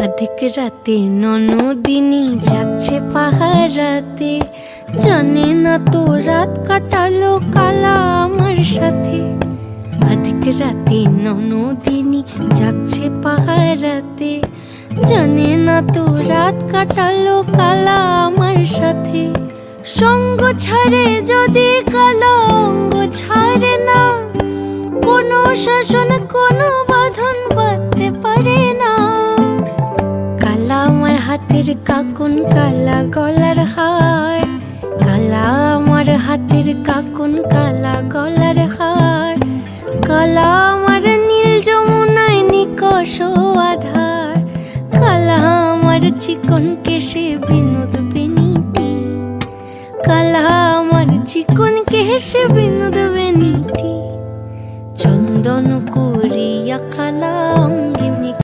अधिक राते ননদিনী জাগছে পাহারাতে, জানে না তো রাত কাটালো কালা আমার সাথে। अधिक রাতে ননদিনী জাগছে পাহারাতে, জানে না তো রাত কাটালো কালা আমার সাথে। সঙ্গ ছাড়ে যদি কালা অঙ্গ ছাড়ে না, কোনো শাসন কোনো বাঁধন বাঁধতে পারে না। কালা আমার হাতের কাকুন কালা গলার হার, কালা আমার হাতের কাকুন কালা গলার হার, কালা আমার নীল যমুনায় নিকষ আধার, কালা আমার চিকন কেশে বিনোদ বেনিটি, কালা আমার চিকন কেশে বিনোদ বেনিটি। চন্দন করিয়া কালা